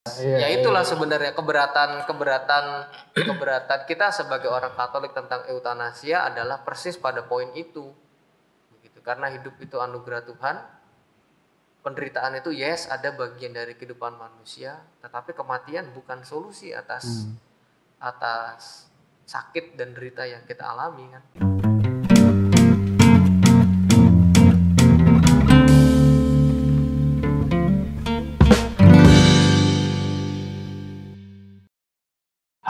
Ya itulah sebenarnya keberatan kita sebagai orang Katolik tentang eutanasia adalah persis pada poin itu. Begitu. Karena hidup itu anugerah Tuhan, penderitaan itu ada bagian dari kehidupan manusia, tetapi kematian bukan solusi atas sakit dan derita yang kita alami kan.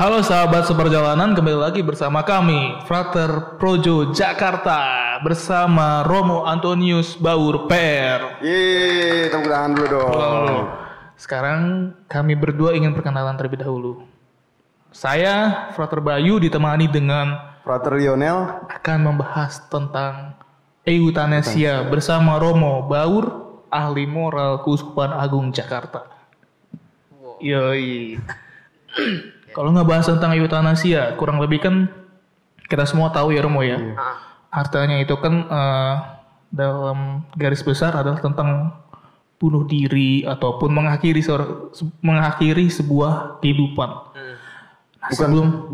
Halo sahabat seperjalanan, kembali lagi bersama kami Frater Projo Jakarta bersama Romo Antonius Baur PR. Yeay, tepuk tangan dulu dong. Sekarang kami berdua ingin perkenalan terlebih dahulu. Saya Frater Bayu ditemani dengan Frater Lionel akan membahas tentang eutanasia bersama Romo Baur, ahli moral Keuskupan Agung Jakarta. Yoi. Kalau nggak bahas tentang eutanasia, kurang lebih kan kita semua tahu ya Romo ya. Artinya itu kan dalam garis besar adalah tentang bunuh diri ataupun mengakhiri sebuah kehidupan.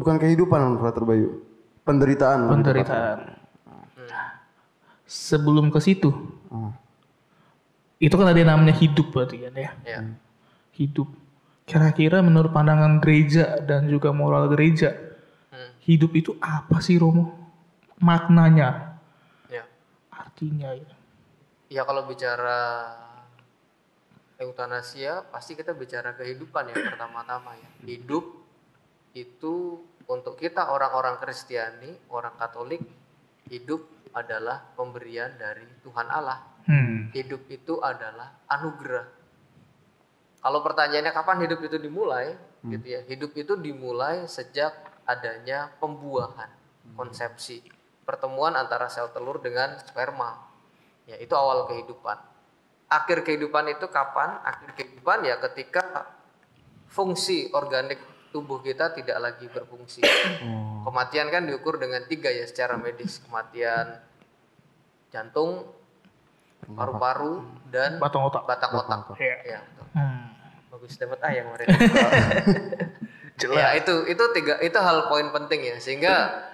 Bukan kehidupan, Frater Bayu. Penderitaan. Sebelum ke situ, itu kan ada yang namanya hidup berarti kan ya. Hidup. Kira-kira menurut pandangan gereja dan juga moral gereja, hidup itu apa sih Romo? Maknanya, artinya ya. Ya kalau bicara eutanasia pasti kita bicara kehidupan ya pertama-tama ya. Hidup itu untuk kita orang-orang Kristiani, orang Katolik, hidup adalah pemberian dari Tuhan Allah. Hidup itu adalah anugerah. Kalau pertanyaannya kapan hidup itu dimulai, gitu ya. Hidup itu dimulai sejak adanya pembuahan, konsepsi, pertemuan antara sel telur dengan sperma. Ya, itu awal kehidupan. Akhir kehidupan itu kapan? Akhir kehidupan ya ketika fungsi organik tubuh kita tidak lagi berfungsi. Kematian kan diukur dengan 3 ya secara medis. Kematian jantung, paru-paru, dan batang otak. Ya, bagus dapat A yang kemarin. Ya itu hal poin penting ya, sehingga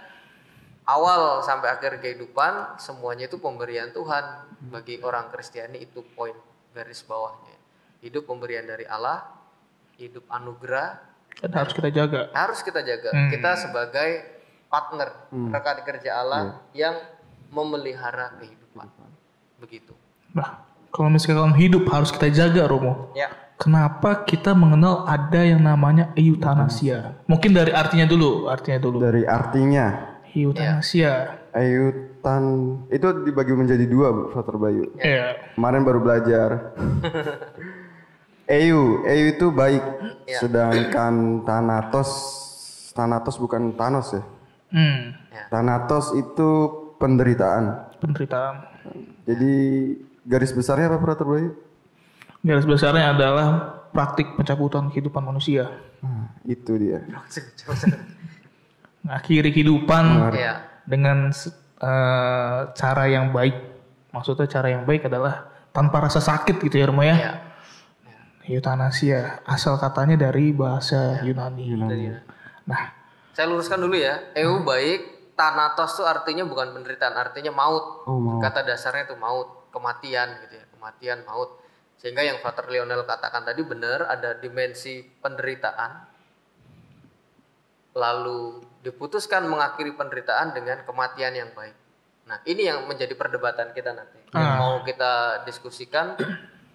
awal sampai akhir kehidupan semuanya itu pemberian Tuhan. Bagi orang Kristiani itu poin garis bawahnya. Hidup pemberian dari Allah, hidup anugerah, dan harus kita jaga. Kita sebagai partner rekan kerja Allah yang memelihara kehidupan. Begitu. Nah, kalau misalkan hidup harus kita jaga Romo. Ya. Kenapa kita mengenal ada yang namanya eutanasia? Mungkin dari artinya dulu. Dari artinya. Eutanasia. Itu dibagi menjadi 2, Frater Bayu. Kemarin baru belajar. Eu itu baik. Sedangkan Thanatos bukan Thanos ya. Thanatos itu penderitaan. Jadi garis besarnya apa, Frater Bayu? Garis besarnya adalah praktik pencabutan kehidupan manusia. Itu dia. Mengakhiri kehidupan dengan cara yang baik. Maksudnya cara yang baik adalah tanpa rasa sakit gitu ya Romo ya. Eutanasia asal katanya dari bahasa Yunani. Nah, saya luruskan dulu ya. Baik, Thanatos itu artinya bukan penderitaan, artinya maut. Kata dasarnya itu maut, kematian gitu ya. Kematian, maut. Sehingga yang Frater Lionel katakan tadi benar, ada dimensi penderitaan. Lalu diputuskan mengakhiri penderitaan dengan kematian yang baik. Nah, ini yang menjadi perdebatan kita nanti. Yang mau kita diskusikan,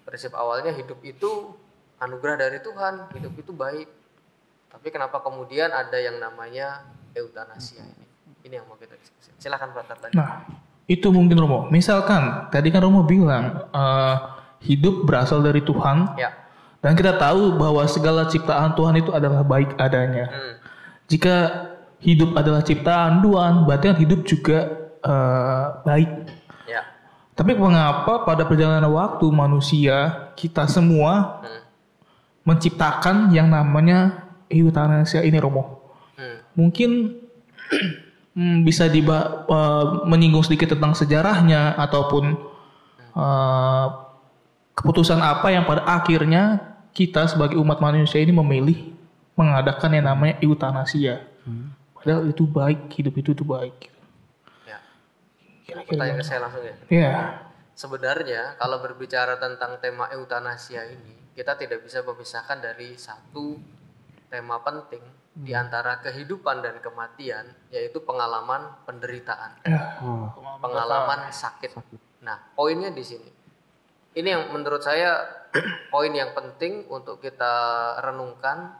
prinsip awalnya hidup itu anugerah dari Tuhan, hidup itu baik. Tapi kenapa kemudian ada yang namanya eutanasia ini? Ini yang mau kita diskusi. Silakan Frater. Nah, itu mungkin Romo. Misalkan tadi kan Romo bilang hidup berasal dari Tuhan, dan kita tahu bahwa segala ciptaan Tuhan itu adalah baik adanya. Jika hidup adalah ciptaan Tuhan, berarti kan hidup juga baik. Tapi mengapa pada perjalanan waktu manusia kita semua menciptakan yang namanya eutanasia ini, Romo? Mungkin bisa menyinggung sedikit tentang sejarahnya ataupun keputusan apa yang pada akhirnya kita sebagai umat manusia ini memilih mengadakan yang namanya eutanasia. Padahal itu baik, hidup itu baik. Ya. Kira-kira pertanyaan ke saya langsung ya. Iya. Sebenarnya kalau berbicara tentang tema eutanasia ini, kita tidak bisa memisahkan dari satu tema penting di antara kehidupan dan kematian, yaitu pengalaman penderitaan, pengalaman sakit. Nah, poinnya di sini. Ini yang menurut saya poin yang penting untuk kita renungkan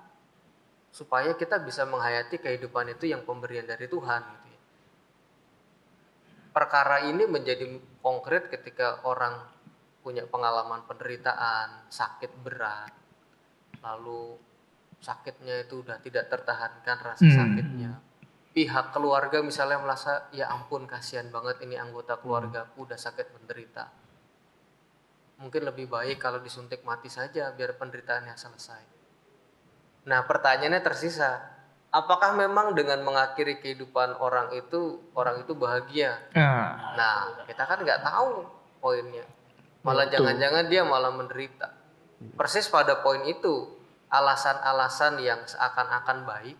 supaya kita bisa menghayati kehidupan itu yang pemberian dari Tuhan. Gitu ya. Perkara ini menjadi konkret ketika orang punya pengalaman penderitaan, sakit berat, lalu sakitnya itu udah tidak tertahankan rasa sakitnya. Pihak keluarga misalnya merasa, ya ampun kasihan banget ini anggota keluargaku udah sakit menderita. Mungkin lebih baik kalau disuntik mati saja biar penderitaannya selesai. Nah pertanyaannya tersisa, apakah memang dengan mengakhiri kehidupan orang itu bahagia? Nah kita kan nggak tahu poinnya. Malah jangan-jangan dia malah menderita. Persis pada poin itu, alasan-alasan yang seakan-akan baik,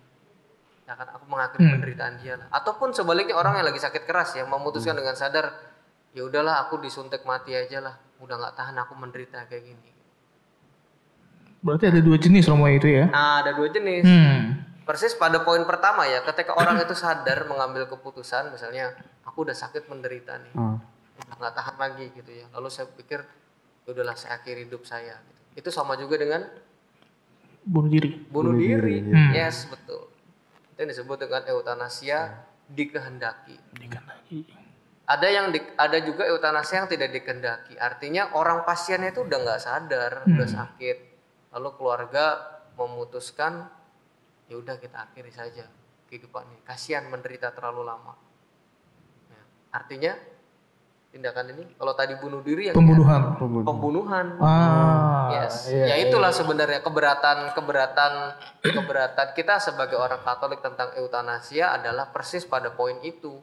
akan aku mengakhiri penderitaan dia lah. Ataupun sebaliknya orang yang lagi sakit keras yang memutuskan dengan sadar, ya udahlah aku disuntik mati aja lah, udah nggak tahan aku menderita kayak gini. Berarti ada dua jenis Romo itu ya? Nah ada dua jenis. Persis pada poin pertama ya, ketika orang itu sadar mengambil keputusan, misalnya aku udah sakit menderita nih, udah nggak tahan lagi gitu ya. Lalu saya pikir, ya udahlah saya akhiri hidup saya. Gitu. Itu sama juga dengan bunuh diri. Bunuh diri. Yes betul. Itu yang disebut dengan eutanasia dikehendaki. Ada juga eutanasia yang tidak dikehendaki. Artinya orang pasiennya itu udah nggak sadar, udah sakit, lalu keluarga memutuskan, ya udah kita akhiri saja kehidupannya. Kasihan menderita terlalu lama. Nah, artinya tindakan ini, kalau tadi bunuh diri yang pembunuhan. Yes. Ya itulah sebenarnya keberatan kita sebagai orang Katolik tentang eutanasia adalah persis pada poin itu.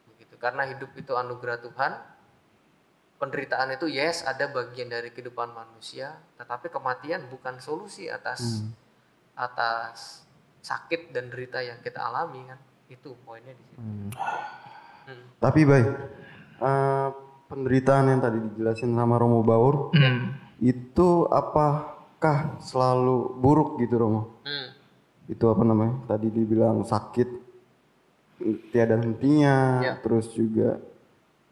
Begitu. Karena hidup itu anugerah Tuhan. Penderitaan itu yes ada bagian dari kehidupan manusia, tetapi kematian bukan solusi atas sakit dan derita yang kita alami kan. Itu poinnya di situ. Tapi baik. Penderitaan yang tadi dijelasin sama Romo Baur itu apakah selalu buruk gitu Romo? Itu apa namanya? Tadi dibilang sakit tiada hentinya, terus juga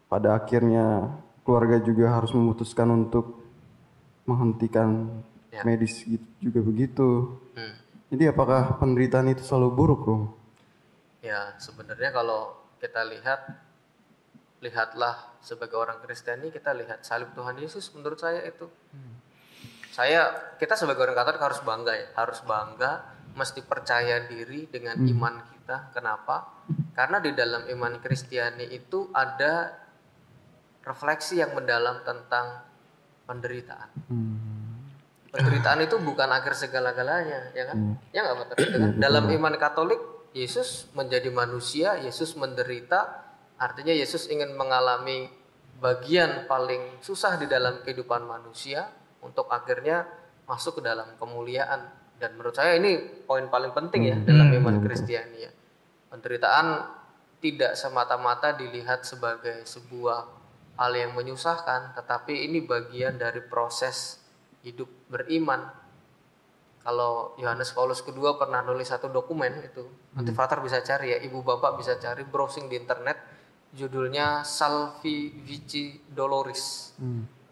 pada akhirnya keluarga juga harus memutuskan untuk menghentikan medis gitu, juga begitu. Jadi apakah penderitaan itu selalu buruk Romo? Ya sebenarnya kalau kita lihatlah sebagai orang Kristiani, kita lihat salib Tuhan Yesus, menurut saya itu kita sebagai orang Katolik harus bangga, mesti percaya diri dengan iman kita. Kenapa? Karena di dalam iman Kristiani itu ada refleksi yang mendalam tentang penderitaan. Penderitaan itu bukan akhir segala-galanya, ya kan? Ya nggak betul. Dalam iman Katolik, Yesus menjadi manusia, Yesus menderita. Artinya Yesus ingin mengalami bagian paling susah di dalam kehidupan manusia untuk akhirnya masuk ke dalam kemuliaan. Dan menurut saya ini poin paling penting ya dalam iman Kristiani ya. Penderitaan tidak semata-mata dilihat sebagai sebuah hal yang menyusahkan, tetapi ini bagian dari proses hidup beriman. Kalau Yohanes Paulus kedua pernah nulis satu dokumen itu, nanti Frater bisa cari ya, ibu bapak bisa cari browsing di internet. Judulnya Salvi Vici Doloris,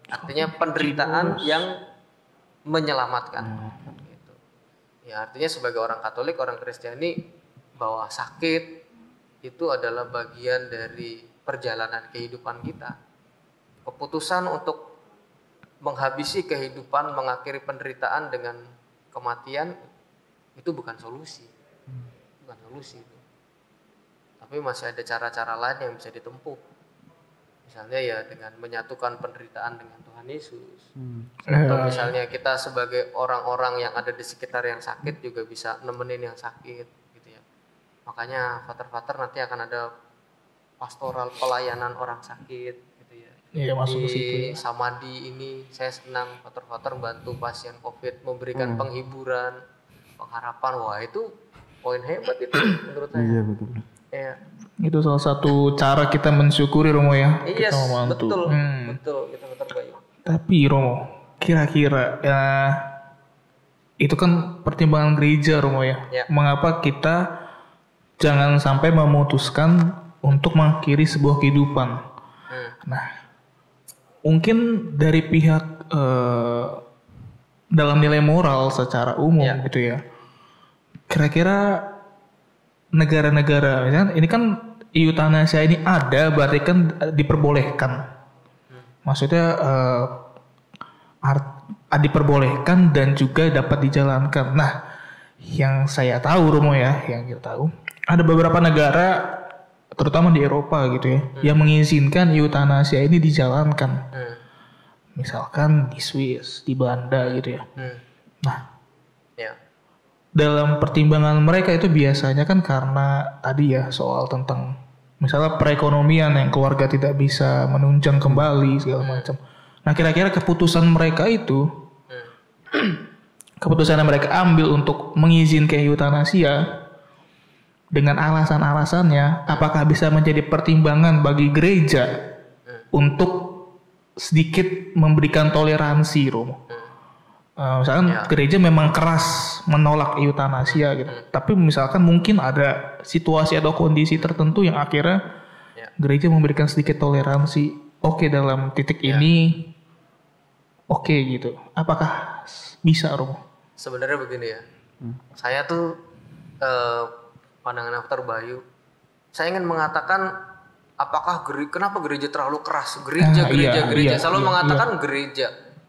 artinya penderitaan yang menyelamatkan. Gitu. Ya artinya sebagai orang Katolik, orang Kristiani, bahwa sakit itu adalah bagian dari perjalanan kehidupan kita. Keputusan untuk menghabisi kehidupan, mengakhiri penderitaan dengan kematian itu bukan solusi, bukan solusi. Tapi masih ada cara-cara lain yang bisa ditempuh. Misalnya ya dengan menyatukan penderitaan dengan Tuhan Yesus. Atau misalnya kita sebagai orang-orang yang ada di sekitar yang sakit juga bisa nemenin yang sakit gitu ya. Makanya Frater-Frater nanti akan ada pastoral pelayanan orang sakit gitu ya. Iya, masuk ke situ. Di Samadhi ini saya senang Fater bantu pasien COVID, memberikan penghiburan, pengharapan. Wah, itu poin hebat itu menurut saya. Iya, betul. Iya. Itu salah satu cara kita mensyukuri Romo ya. Iya, kita membantu. Betul kita Fater Bayu. Tapi Romo, kira-kira ya itu kan pertimbangan gereja Romo ya. Mengapa kita jangan sampai memutuskan untuk mengakhiri sebuah kehidupan? Nah, mungkin dari pihak dalam nilai moral secara umum gitu ya. Kira-kira negara-negara, misalnya ini kan eutanasia ini ada, berarti kan diperbolehkan. Maksudnya diperbolehkan dan juga dapat dijalankan. Nah, yang saya tahu Romo ya, yang kita tahu, ada beberapa negara, terutama di Eropa gitu ya, yang mengizinkan eutanasia ini dijalankan. Misalkan di Swiss, di Belanda gitu ya. Nah, dalam pertimbangan mereka itu biasanya kan karena tadi ya soal tentang misalnya perekonomian yang keluarga tidak bisa menunjang kembali segala macam. Nah, kira-kira keputusan mereka itu, keputusan yang mereka ambil untuk mengizinkan eutanasia dengan alasan-alasannya, apakah bisa menjadi pertimbangan bagi gereja untuk sedikit memberikan toleransi, Romo? Misalkan gereja memang keras menolak eutanasia gitu, tapi misalkan mungkin ada situasi atau kondisi tertentu yang akhirnya gereja memberikan sedikit toleransi. Oke, dalam titik ini, oke gitu. Apakah bisa, Romo? Sebenarnya begini ya, saya tuh pandangan Fater Bayu, saya ingin mengatakan apakah kenapa gereja terlalu keras? Gereja selalu mengatakan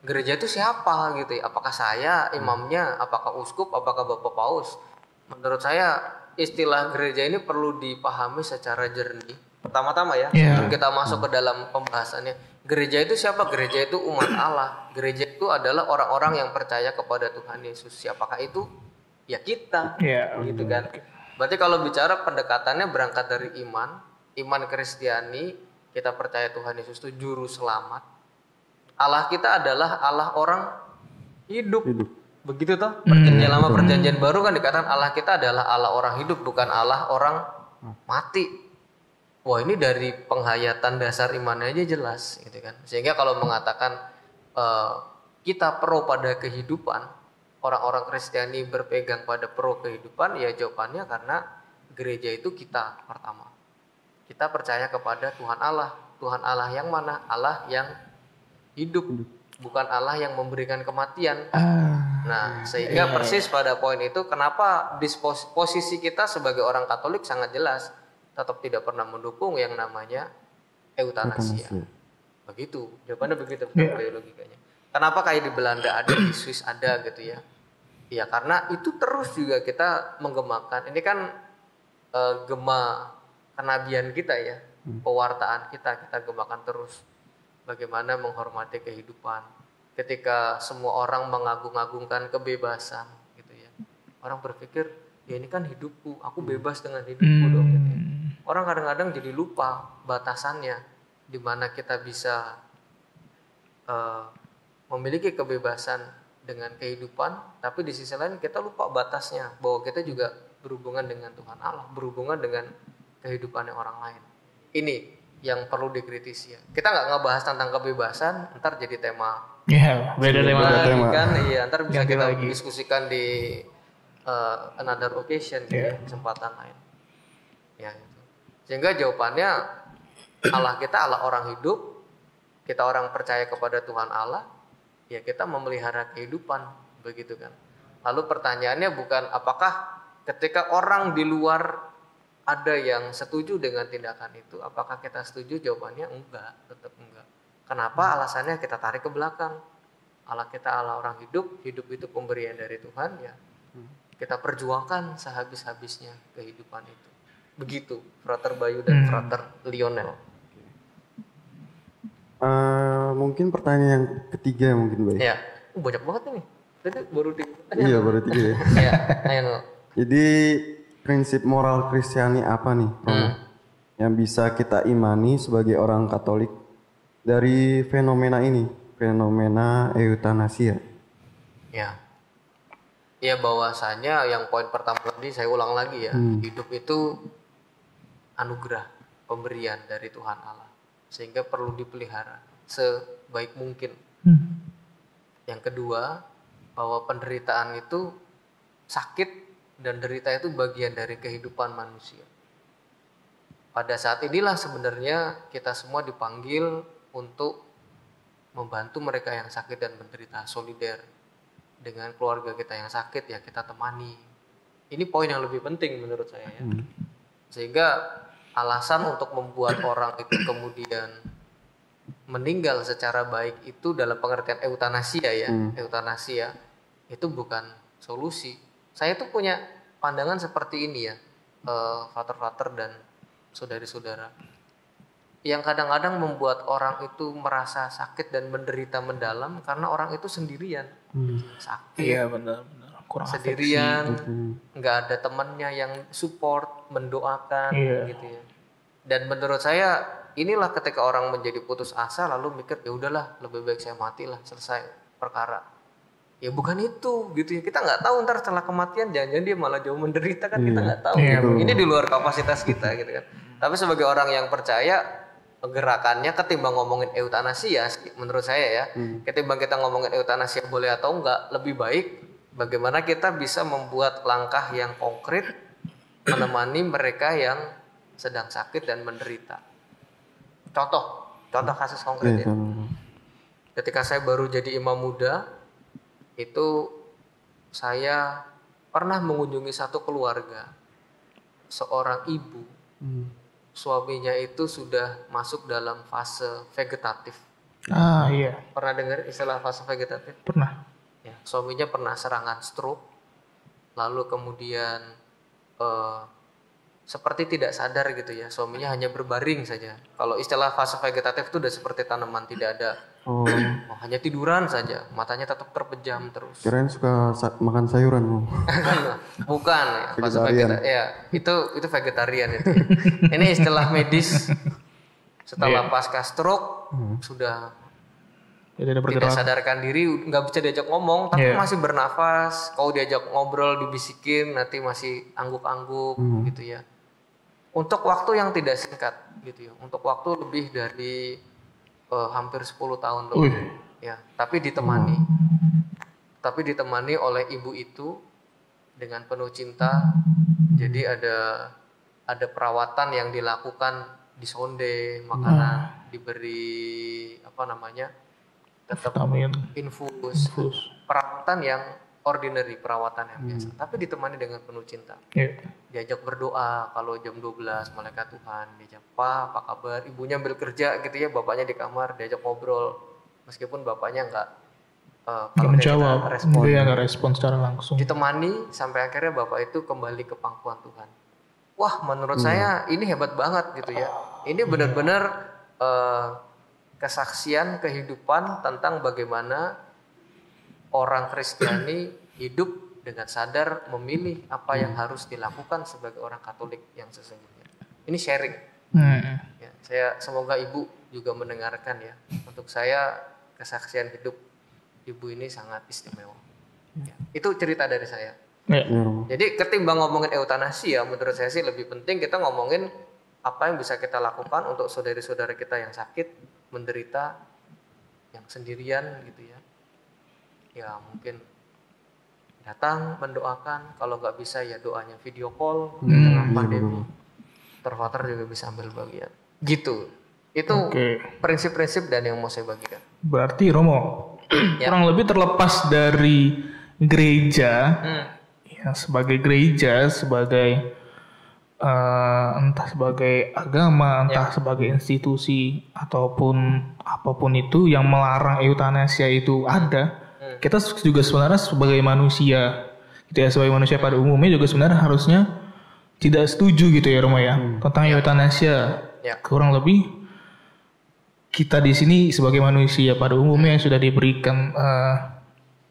gereja itu siapa gitu ya? Apakah saya imamnya, apakah uskup, apakah Bapak Paus? Menurut saya istilah gereja ini perlu dipahami secara jernih. Pertama-tama ya, sebelum kita masuk ke dalam pembahasannya, gereja itu siapa? Gereja itu umat Allah. Gereja itu adalah orang-orang yang percaya kepada Tuhan Yesus. Siapakah itu? Ya kita, gitu kan. Berarti kalau bicara pendekatannya berangkat dari iman Kristiani, kita percaya Tuhan Yesus itu juru selamat. Allah kita adalah Allah orang hidup. Begitu toh? Perjanjian lama, perjanjian baru kan dikatakan Allah kita adalah Allah orang hidup, bukan Allah orang mati. Wah, ini dari penghayatan dasar imannya aja jelas gitu kan. Sehingga kalau mengatakan kita pro pada kehidupan, orang-orang Kristiani berpegang pada pro kehidupan, ya jawabannya karena gereja itu kita pertama. Kita percaya kepada Tuhan Allah. Tuhan Allah yang mana? Allah yang hidup, bukan Allah yang memberikan kematian. Nah, sehingga persis pada poin itu kenapa posisi kita sebagai orang Katolik sangat jelas, tetap tidak pernah mendukung yang namanya eutanasia. Begitu, jawabannya begitu logikanya. Kenapa kayak di Belanda ada, di Swiss ada gitu ya? Ya karena itu terus juga kita menggemakan. Ini kan gema kenabian kita ya, pewartaan kita gemakan terus. Bagaimana menghormati kehidupan. Ketika semua orang mengagung-agungkan kebebasan gitu ya. Orang berpikir, ya ini kan hidupku, aku bebas dengan hidupku dong gitu ya. Orang kadang-kadang jadi lupa batasannya, di mana kita bisa memiliki kebebasan dengan kehidupan, tapi di sisi lain kita lupa batasnya, bahwa kita juga berhubungan dengan Tuhan Allah, berhubungan dengan kehidupan orang lain. Ini yang perlu dikritisi ya. Kita nggak ngebahas tentang kebebasan, ntar jadi tema. Beda tema kan, iya, ntar bisa kita diskusikan di another occasion, gitu, kesempatan lain. Ya, gitu. Sehingga jawabannya Allah kita Allah orang hidup, kita orang percaya kepada Tuhan Allah, ya kita memelihara kehidupan, begitu kan. Lalu pertanyaannya bukan apakah ketika orang di luar ada yang setuju dengan tindakan itu, apakah kita setuju? Jawabannya enggak, tetap enggak. Kenapa? Alasannya kita tarik ke belakang. Allah kita Allah orang hidup, hidup itu pemberian dari Tuhan ya. Kita perjuangkan sehabis-habisnya kehidupan itu. Begitu, Frater Bayu dan Frater Lionel. Mungkin pertanyaan yang ketiga mungkin, Bay. Ya, banyak banget nih. Tadi baru 3. Iya, baru 3 ya. Ya, ayo. Jadi prinsip moral Kristiani apa nih, yang bisa kita imani sebagai orang Katolik dari fenomena ini, fenomena eutanasia. Ya. Ya bahwasanya yang poin pertama tadi saya ulang lagi ya, hidup itu anugerah, pemberian dari Tuhan Allah, sehingga perlu dipelihara sebaik mungkin. Yang kedua, bahwa penderitaan itu sakit dan derita itu bagian dari kehidupan manusia. Pada saat inilah sebenarnya kita semua dipanggil untuk membantu mereka yang sakit dan menderita, solider dengan keluarga kita yang sakit, ya kita temani. Ini poin yang lebih penting menurut saya ya. Sehingga alasan untuk membuat orang itu kemudian meninggal secara baik itu dalam pengertian eutanasia ya, eutanasia itu bukan solusi. Saya tuh punya pandangan seperti ini ya, frater-frater dan saudari-saudara, yang kadang-kadang membuat orang itu merasa sakit dan menderita mendalam karena orang itu sendirian, sakit, iya benar, kurang sendirian, nggak ada temannya yang support, mendoakan, gitu ya. Dan menurut saya inilah ketika orang menjadi putus asa lalu mikir ya udahlah lebih baik saya matilah, selesai perkara. Ya bukan itu gitu ya, kita nggak tahu ntar setelah kematian jangan-jangan dia malah jauh menderita kan, kita nggak tahu. Ini di luar kapasitas kita gitu kan. Tapi sebagai orang yang percaya, gerakannya ketimbang ngomongin eutanasia menurut saya ya, ketimbang kita ngomongin eutanasia boleh atau enggak, lebih baik bagaimana kita bisa membuat langkah yang konkret menemani mereka yang sedang sakit dan menderita. Contoh kasus konkret ya. Ketika saya baru jadi imam muda, itu saya pernah mengunjungi satu keluarga, seorang ibu, suaminya itu sudah masuk dalam fase vegetatif. Iya. Pernah dengar istilah fase vegetatif? Pernah. Ya, suaminya pernah serangan stroke, lalu kemudian seperti tidak sadar gitu ya, suaminya hanya berbaring saja. Kalau istilah fase vegetatif itu udah seperti tanaman, tidak ada, hanya tiduran saja, matanya tetap terpejam terus. Kirain suka makan sayuran. Bukan ya, fase vegetatif. Ya, itu vegetarian itu. Ini istilah medis setelah pasca stroke sudah tidak sadarkan diri, nggak bisa diajak ngomong, tapi masih bernafas. Kalau diajak ngobrol dibisikin, nanti masih angguk-angguk gitu ya. Untuk waktu yang tidak singkat gitu ya, untuk waktu lebih dari hampir 10 tahun lebih ya, tapi ditemani oleh ibu itu dengan penuh cinta. Jadi ada perawatan yang dilakukan, disonde makanan, diberi tetap infus, perawatan yang ordinary, perawatan yang biasa, tapi ditemani dengan penuh cinta. Diajak berdoa kalau jam 12 malaikat Tuhan, diajak apa kabar, ibunya ambil kerja gitu ya, bapaknya di kamar, diajak ngobrol meskipun bapaknya nggak menjawab, nggak respon secara langsung, ditemani sampai akhirnya bapak itu kembali ke pangkuan Tuhan. Wah, menurut saya ini hebat banget gitu ya. Ini benar-benar kesaksian kehidupan tentang bagaimana orang Kristiani hidup dengan sadar memilih apa yang harus dilakukan sebagai orang Katolik yang sesungguhnya. Ini sharing. Ya, saya semoga ibu juga mendengarkan ya. Untuk saya kesaksian hidup ibu ini sangat istimewa. Ya, itu cerita dari saya. Jadi ketimbang ngomongin eutanasia, menurut saya sih lebih penting kita ngomongin apa yang bisa kita lakukan untuk saudara-saudara kita yang sakit, menderita, yang sendirian gitu ya. Ya mungkin datang mendoakan, kalau nggak bisa ya doanya video call di tengah pandemi. Terfater juga bisa ambil bagian. Gitu. Itu prinsip-prinsip dan yang mau saya bagikan. Berarti Romo, kurang lebih terlepas dari gereja, ya sebagai gereja, sebagai entah sebagai agama, entah sebagai institusi ataupun apapun itu yang melarang eutanasia itu ada, kita juga sebenarnya sebagai manusia, gitu ya, sebagai manusia pada umumnya juga sebenarnya harusnya tidak setuju gitu ya Romo ya tentang eutanasia. Kurang lebih kita di sini sebagai manusia pada umumnya yang sudah diberikan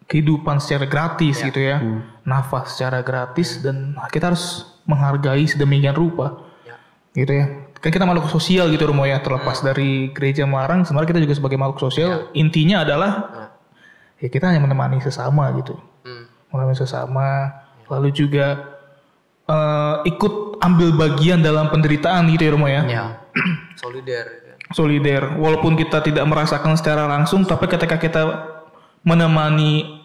kehidupan secara gratis gitu ya, nafas secara gratis, dan kita harus menghargai sedemikian rupa Gitu ya. Kan kita makhluk sosial gitu Romo ya, terlepas dari gereja melarang, sebenarnya kita juga sebagai makhluk sosial, intinya adalah ya kita hanya menemani sesama gitu. Menemani sesama, lalu juga ikut ambil bagian dalam penderitaan gitu ya Romo ya. Solider. Walaupun kita tidak merasakan secara langsung, tapi ketika kita menemani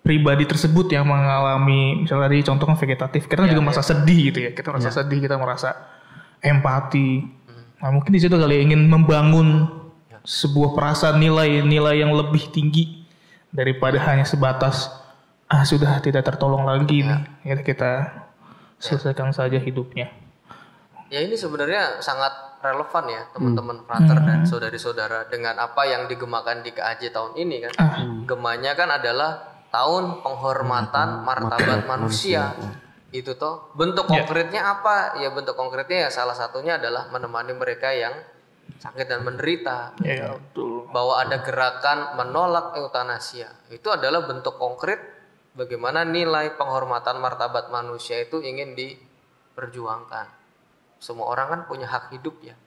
pribadi tersebut yang mengalami, misalnya tadi contohnya vegetatif, kita juga merasa sedih gitu ya. Kita merasa sedih, kita merasa empati. Nah mungkin di situ kali ingin membangun sebuah perasaan nilai yang lebih tinggi daripada hanya sebatas sudah tidak tertolong lagi nih. Ya kita selesaikan saja hidupnya. Ya ini sebenarnya sangat relevan ya teman-teman frater dan saudari-saudara dengan apa yang digemakan di KAJ tahun ini kan. Gemanya kan adalah tahun penghormatan martabat manusia. Itu toh bentuk konkretnya apa? Ya bentuk konkretnya ya salah satunya adalah menemani mereka yang sakit dan menderita. Ya, betul. Bahwa ada gerakan menolak eutanasia. Itu adalah bentuk konkret bagaimana nilai penghormatan martabat manusia itu ingin diperjuangkan. Semua orang kan punya hak hidup ya.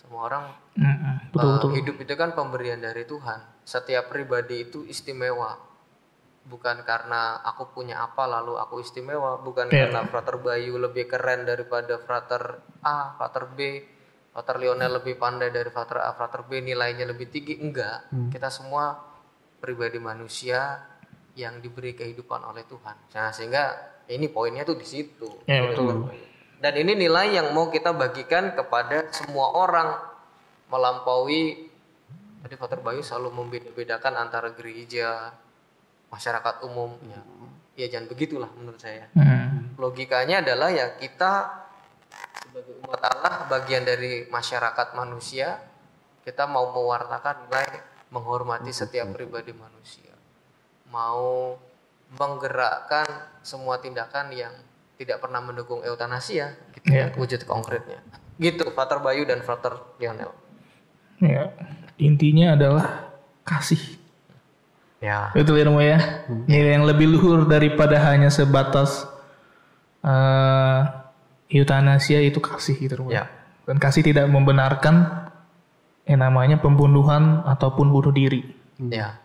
Semua orang betul. hidup itu kan pemberian dari Tuhan. Setiap pribadi itu istimewa. Bukan karena aku punya apa lalu aku istimewa, bukan karena Frater Bayu lebih keren daripada Frater A, Frater B, Frater Lionel lebih pandai dari Frater A, Frater B nilainya lebih tinggi, enggak. Kita semua pribadi manusia yang diberi kehidupan oleh Tuhan. Nah, sehingga ini poinnya tuh di situ. Ya, betul. Dan ini nilai yang mau kita bagikan kepada semua orang melampaui. Tadi Frater Bayu selalu membeda-bedakan antara gereja, masyarakat umum ya jangan begitulah menurut saya. Logikanya adalah ya kita sebagai umat Allah bagian dari masyarakat manusia, kita mau mewartakan nilai menghormati setiap pribadi manusia, mau menggerakkan semua tindakan yang tidak pernah mendukung eutanasia gitu ya, wujud konkretnya gitu Frater Bayu dan Frater Lionel. Ya, intinya adalah kasih. Ya. Betul ya Romo ya. Nilai yang lebih luhur daripada hanya sebatas eutanasia itu kasih gitu Romo. Ya. Dan kasih tidak membenarkan yang namanya pembunuhan ataupun bunuh diri. Ya.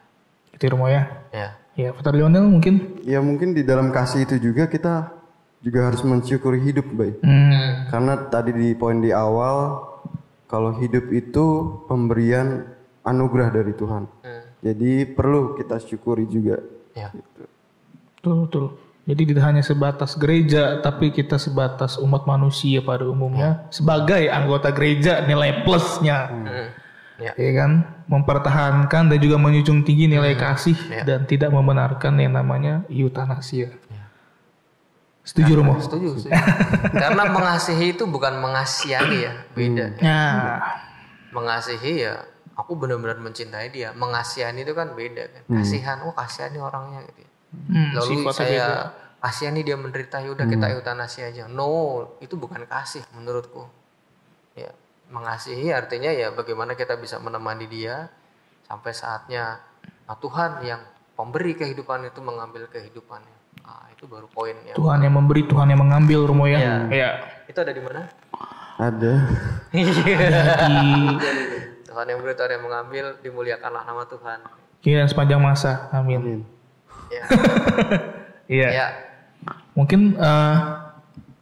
Itu Romo ya. Ya. Ya, Frater Lionel mungkin. Ya mungkin di dalam kasih itu juga kita juga harus mensyukuri hidup, Bay. Karena tadi di poin di awal kalau hidup itu pemberian anugerah dari Tuhan. Jadi perlu kita syukuri juga. Ya. Gitu. Betul. Jadi tidak hanya sebatas gereja, tapi kita sebatas umat manusia pada umumnya. Sebagai anggota gereja nilai plusnya. Ya kan? Mempertahankan dan juga menjunjung tinggi nilai kasih. Dan tidak membenarkan yang namanya eutanasia. Setuju Romo? Setuju. Karena mengasihi itu bukan mengasihani ya. Beda. Mengasihi ya aku benar-benar mencintai dia. Mengasihani itu kan beda kan. Kasihan, kasihani orangnya gitu. Lalu saya kasihani dia menderita, yaudah kita eutanasi aja. No, itu bukan kasih menurutku. Ya, mengasihi artinya ya bagaimana kita bisa menemani dia sampai saatnya Tuhan yang pemberi kehidupan itu mengambil kehidupannya. Itu baru poinnya. Tuhan yang memberi, Tuhan yang mengambil Romo ya. Ya. Itu ada di mana? Ada. Tuhan yang beri, Tuhan yang mengambil, dimuliakanlah nama Tuhan. Iya, sepanjang masa. Amin. Iya. Mungkin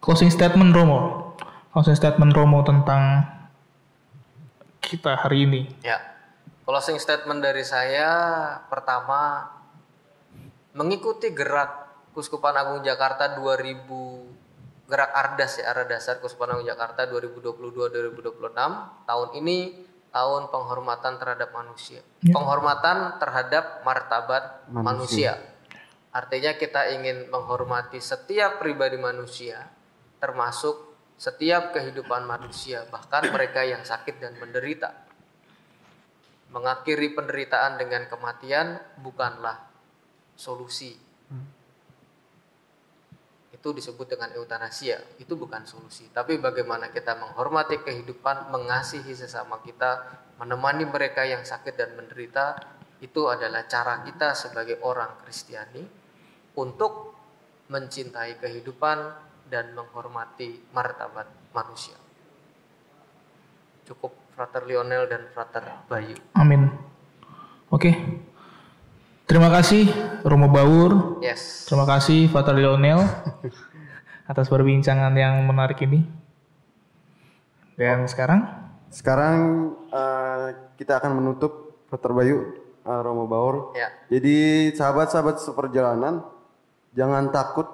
closing statement Romo. Closing statement Romo tentang kita hari ini. Ya. Closing statement dari saya pertama, mengikuti gerak Kuskupan Agung Jakarta 2000, gerak Ardas ya, Arah Dasar Kuskupan Agung Jakarta 2022-2026. Tahun ini tahun penghormatan terhadap manusia. Penghormatan terhadap martabat manusia. Artinya kita ingin menghormati setiap pribadi manusia, termasuk setiap kehidupan manusia, bahkan mereka yang sakit dan menderita. Mengakhiri penderitaan dengan kematian bukanlah solusi. Itu disebut dengan eutanasia. Itu bukan solusi. Tapi bagaimana kita menghormati kehidupan, mengasihi sesama kita, menemani mereka yang sakit dan menderita, itu adalah cara kita sebagai orang Kristiani untuk mencintai kehidupan dan menghormati martabat manusia. cukup Frater Lionel dan Frater Bayu. Amin. Oke. Terima kasih Romo Baur. Yes. Terima kasih Frater Lionel atas perbincangan yang menarik ini. Dan sekarang kita akan menutup Frater Bayu, Romo Baur. Ya. Jadi sahabat-sahabat seperjalanan, jangan takut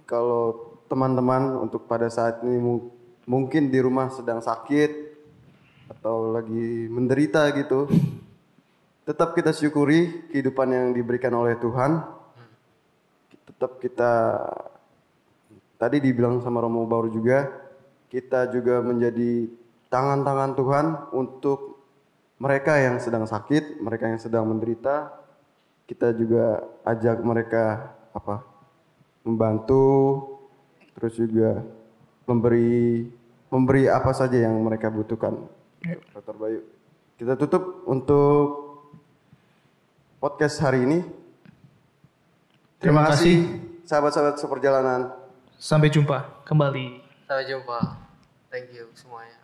kalau teman-teman untuk pada saat ini mungkin di rumah sedang sakit atau lagi menderita gitu. Tetap kita syukuri kehidupan yang diberikan oleh Tuhan. Tetap kita, tadi dibilang sama Romo Baur juga, kita juga menjadi tangan-tangan Tuhan untuk mereka yang sedang sakit, mereka yang sedang menderita. Kita juga ajak mereka membantu, terus juga memberi apa saja yang mereka butuhkan. Frater Bayu. Kita tutup untuk podcast hari ini. Terima kasih sahabat-sahabat seperjalanan. sampai jumpa kembali. Sampai jumpa. Thank you semuanya.